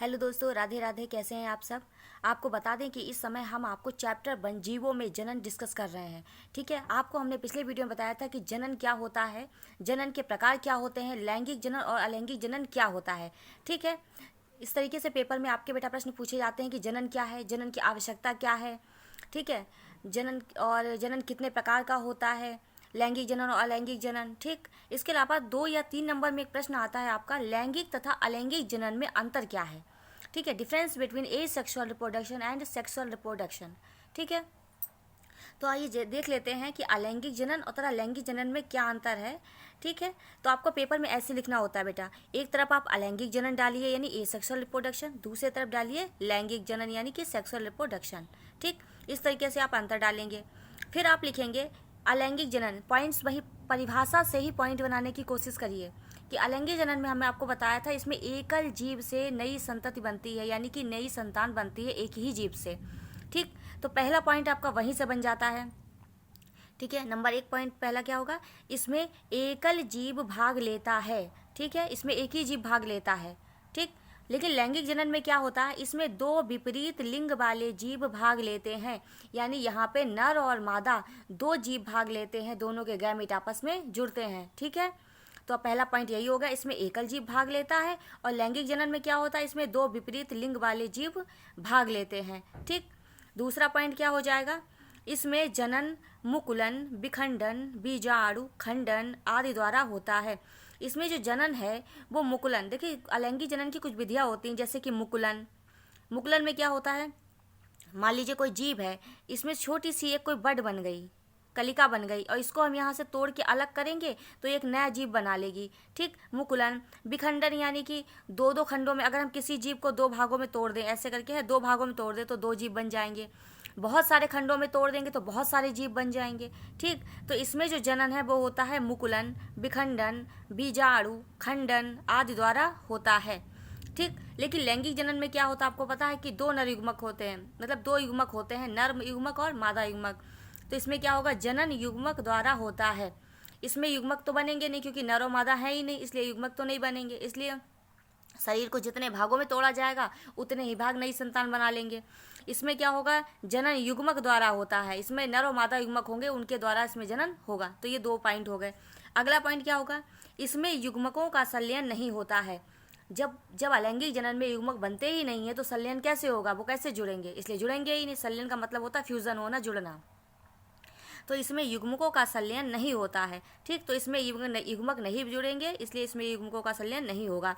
Hello दोस्तों, राधे राधे। कैसे हैं आप सब। आपको बता दें कि इस समय हम आपको चैप्टर 1 जीवों में जनन डिस्कस कर रहे हैं। ठीक है, आपको हमने पिछले वीडियो में बताया था कि जनन क्या होता है, जनन के प्रकार क्या होते हैं, लैंगिक जनन और अलैंगिक जनन क्या होता है। ठीक है, इस तरीके से पेपर में आपके बेटा प्रश्न पूछे जाते हैं कि जनन क्या है, जनन की आवश्यकता क्या है। ठीक है, जनन कितने प्रकार का होता है, लैंगिक जनन और अलैंगिक जनन। ठीक, इसके अलावा 2 या 3 नंबर में एक प्रश्न आता है आपका, लैंगिक तथा अलैंगिक जनन में अंतर क्या है। ठीक है, difference between A sexual reproduction and sexual reproduction. ठीक है, तो आइए देख लेते हैं कि अलैंगिक जनन और तथा लैंगिक जनन में क्या अंतर है। ठीक है, तो आपको पेपर में ऐसे लिखना होता है बेटा, एक तरफ आप अलैंगिक जनन डालिए यानी ए सेक्सुअल रिप्रोडक्शन, दूसरी तरफ डालिए लैंगिक जनन यानी कि सेक्सुअल रिप्रोडक्शन। ठीक, इस तरीके से आप अंतर डालेंगे। फिर आप लिखेंगे अलैंगिक जनन, पॉइंट्स वही परिभाषा से ही पॉइंट बनाने की कोशिश करिए कि अलैंगिक जनन में हमने आपको बताया था इसमें एकल जीव से नई संतति बनती है, यानी कि नई संतान बनती है एक ही जीव से। ठीक, तो पहला पॉइंट आपका वहीं से बन जाता है। ठीक है, नंबर 1 पॉइंट पहला क्या होगा, इसमें एकल जीव भाग लेता है। ठीक है, इसमें एक ही जीव भाग लेता है। ठीक, लेकिन लैंगिक जनन में क्या होता है, इसमें 2 विपरीत लिंग वाले जीव भाग लेते हैं, यानी यहाँ पे नर और मादा 2 जीव भाग लेते हैं, दोनों के गैमीट आपस में जुड़ते हैं। ठीक है, तो पहला पॉइंट यही होगा, इसमें एकल जीव भाग लेता है। और लैंगिक जनन में क्या होता है, इसमें 2 विपरीत लिंग वाले जीव भाग लेते हैं। ठीक, दूसरा पॉइंट क्या हो जाएगा, इसमें जनन मुकुलन, विखंडन, बीजाणु खंडन आदि द्वारा होता है। इसमें जो जनन है वो मुकुलन, देखिए अलैंगिक जनन की कुछ विधियाँ होती हैं, जैसे कि मुकुलन। मुकुलन में क्या होता है, मान लीजिए कोई जीव है, इसमें छोटी सी एक कोई बड बन गई, कलिका बन गई, और इसको हम यहाँ से तोड़ के अलग करेंगे तो एक नया जीव बना लेगी। ठीक, मुकुलन। विखंडन यानी कि 2-2 खंडों में, अगर हम किसी जीव को 2 भागों में तोड़ दें, ऐसे करके है 2 भागों में तोड़ दें तो 2 जीव बन जाएंगे। बहुत सारे खंडों में तोड़ देंगे तो बहुत सारे जीव बन जाएंगे। ठीक, तो इसमें जो जनन है वो होता है मुकुलन, विखंडन, बीजाणु खंडन आदि द्वारा होता है। ठीक, लेकिन लैंगिक जनन में क्या होता है, आपको पता है कि 2 नर युग्मक होते हैं, मतलब 2 युग्मक होते हैं, नर युग्मक और मादा युग्मक। तो इसमें क्या होगा, जनन युग्मक द्वारा होता है। इसमें युग्मक तो बनेंगे नहीं, क्योंकि नर और मादा है ही नहीं, इसलिए युग्मक तो नहीं बनेंगे। इसलिए शरीर को जितने भागों में तोड़ा जाएगा उतने ही भाग नई संतान बना लेंगे। इसमें क्या होगा, जनन युग्मक द्वारा होता है, इसमें नर और मादा युग्मक होंगे, उनके द्वारा इसमें जनन होगा। तो ये 2 पॉइंट हो गए। अगला पॉइंट क्या होगा, इसमें युग्मकों का संलयन नहीं होता है। जब जब अलैंगिक जनन में युग्मक बनते ही नहीं है तो संलयन कैसे होगा, वो कैसे जुड़ेंगे, इसलिए जुड़ेंगे ही नहीं। संलयन का मतलब होता है फ्यूजन होना, जुड़ना। तो इसमें युग्मकों का संलयन नहीं होता है। ठीक, तो इसमें युग्मक नहीं जुड़ेंगे, इसलिए इसमें युग्मकों का संलयन नहीं होगा।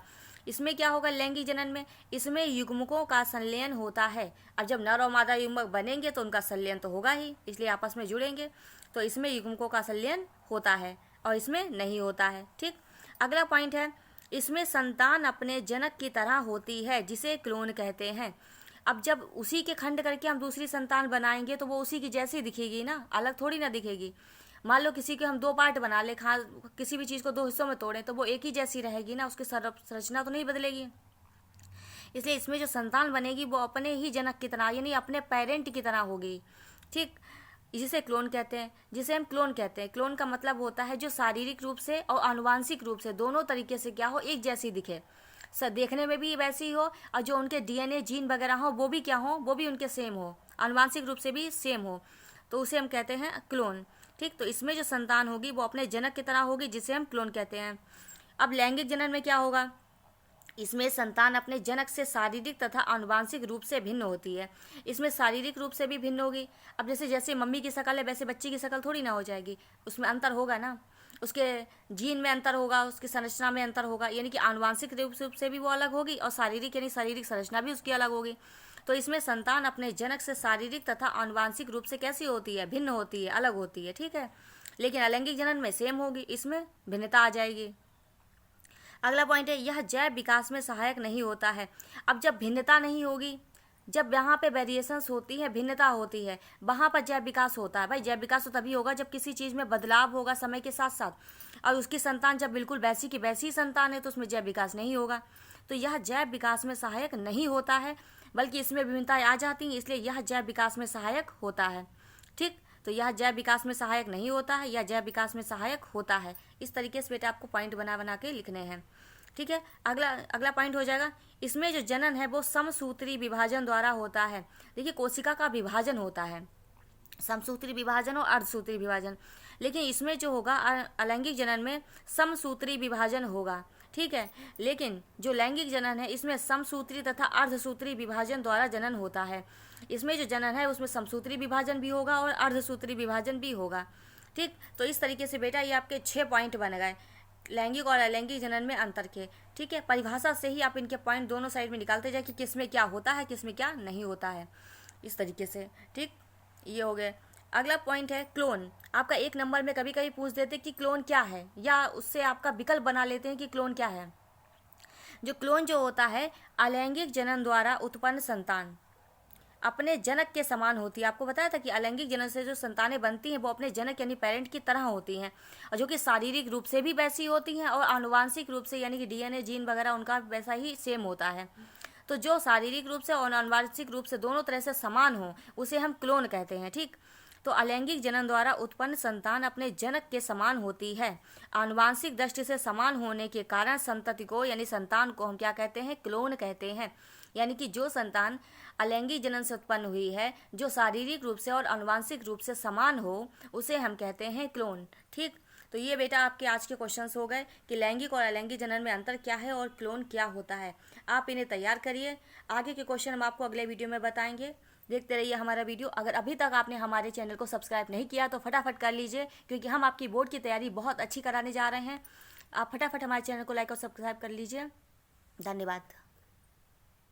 इसमें क्या होगा, लैंगिक जनन में इसमें युग्मकों का संलयन होता है। अब जब नर और मादा युग्मक बनेंगे तो उनका संलयन तो होगा ही, इसलिए आपस में जुड़ेंगे। तो इसमें युग्मकों का संलयन होता है और इसमें नहीं होता है। ठीक, अगला पॉइंट है, इसमें संतान अपने जनक की तरह होती है, जिसे क्लोन कहते हैं। अब जब उसी के खंड करके हम दूसरी संतान बनाएंगे तो वो उसी की जैसी दिखेगी ना, अलग थोड़ी ना दिखेगी। मान लो किसी के हम 2 पार्ट बना ले, किसी भी चीज़ को 2 हिस्सों में तोड़ें तो वो एक ही जैसी रहेगी ना, उसकी संरचना तो नहीं बदलेगी। इसलिए इसमें जो संतान बनेगी वो अपने ही जनक की तरह, यानी अपने पेरेंट की तरह होगी। ठीक, जिसे क्लोन कहते हैं, जिसे हम क्लोन कहते हैं। क्लोन का मतलब होता है जो शारीरिक रूप से और आनुवांशिक रूप से दोनों तरीके से क्या हो, एक जैसी दिखे, देखने में भी वैसी हो, और जो उनके डीएनए जीन वगैरह हो वो भी क्या हो, वो भी उनके सेम हो, आनुवांशिक रूप से भी सेम हो, तो उसे हम कहते हैं क्लोन। ठीक, तो इसमें जो संतान होगी वो अपने जनक की तरह होगी, जिसे हम क्लोन कहते हैं। अब लैंगिक जनन में क्या होगा, इसमें संतान अपने जनक से शारीरिक तथा आनुवांशिक रूप से भिन्न होती है। इसमें शारीरिक रूप से भी भिन्न होगी। अब जैसे जैसे मम्मी की शक्ल है वैसे बच्ची की शक्ल थोड़ी ना हो जाएगी, उसमें अंतर होगा ना, उसके जीन में अंतर होगा, उसकी संरचना में अंतर होगा, यानी कि आनुवांशिक रूप से भी वो अलग होगी और शारीरिक यानी शारीरिक संरचना भी उसकी अलग होगी। तो इसमें संतान अपने जनक से शारीरिक तथा आनुवांशिक रूप से कैसी होती है, भिन्न होती है, अलग होती है। ठीक है, लेकिन अलैंगिक जनन में सेम होगी, इसमें भिन्नता आ जाएगी। अगला पॉइंट है, यह जैव विकास में सहायक नहीं होता है। अब जब भिन्नता नहीं होगी, जब यहाँ पे वेरिएशंस होती है, भिन्नता होती है, वहाँ पर जैव विकास होता है। भाई जैव विकास तो तभी होगा जब किसी चीज़ में बदलाव होगा समय के साथ साथ, और उसकी संतान जब बिल्कुल वैसी की वैसी संतान है तो उसमें जैव विकास नहीं होगा। तो यह जैव विकास में सहायक नहीं होता है, बल्कि इसमें विभिन्नताएं आ जाती हैं, इसलिए यह जैव विकास में सहायक होता है। ठीक, तो यह जैव विकास में सहायक नहीं होता है, यह जैव विकास में सहायक होता है। इस तरीके से बेटा आपको पॉइंट बना बना के लिखने हैं। ठीक है, अगला पॉइंट हो जाएगा, इसमें जो जनन है वो समसूत्री विभाजन द्वारा होता है। देखिए कोशिका का विभाजन होता है, समसूत्री विभाजन और अर्धसूत्री विभाजन, लेकिन इसमें जो होगा अलैंगिक जनन में समसूत्री विभाजन होगा, ठीक है। लेकिन जो लैंगिक जनन है इसमें समसूत्री तथा अर्धसूत्री विभाजन द्वारा जनन होता है। इसमें जो जनन है उसमें समसूत्री विभाजन भी होगा और अर्धसूत्री विभाजन भी होगा, ठीक। तो इस तरीके से बेटा ये आपके 6 पॉइंट बन गए लैंगिक और अलैंगिक जनन में अंतर के, ठीक है। परिभाषा से ही आप इनके पॉइंट दोनों साइड में निकालते जाए कि किस में क्या होता है, किस में क्या नहीं होता है, इस तरीके से, ठीक। ये हो गए। अगला पॉइंट है क्लोन। आपका 1 नंबर में कभी कभी पूछ देते कि क्लोन क्या है, या उससे आपका विकल्प बना लेते हैं कि क्लोन क्या है। जो क्लोन जो होता है अलैंगिक जनन द्वारा उत्पन्न संतान अपने जनक के समान होती है। आपको बताया था कि अलैंगिक जनन से जो संतानें बनती हैं वो अपने जनक यानी पेरेंट की तरह होती हैं, और जो कि शारीरिक रूप से भी वैसी होती हैं और आनुवांशिक रूप से यानी कि डीएनए जीन वगैरह उनका वैसा ही सेम होता है। तो जो शारीरिक रूप से और आनुवांशिक रूप से दोनों तरह से समान हो उसे हम क्लोन कहते हैं, ठीक। तो अलैंगिक जनन द्वारा उत्पन्न संतान अपने जनक के समान होती है। आनुवांशिक दृष्टि से समान होने के कारण संतति को यानी संतान को हम क्या कहते हैं, क्लोन कहते हैं। यानी कि जो संतान अलैंगिक जनन से उत्पन्न हुई है, जो शारीरिक रूप से और आनुवांशिक रूप से समान हो, उसे हम कहते हैं क्लोन, ठीक। तो ये बेटा आपके आज के क्वेश्चंस हो गए कि लैंगिक और अलैंगिक जनन में अंतर क्या है और क्लोन क्या होता है। आप इन्हें तैयार करिए, आगे के क्वेश्चन हम आपको अगले वीडियो में बताएंगे। देखते रहिए हमारा वीडियो। अगर अभी तक आपने हमारे चैनल को सब्सक्राइब नहीं किया तो फटाफट कर लीजिए, क्योंकि हम आपकी बोर्ड की तैयारी बहुत अच्छी कराने जा रहे हैं। आप फटाफट हमारे चैनल को लाइक और सब्सक्राइब कर लीजिए। धन्यवाद।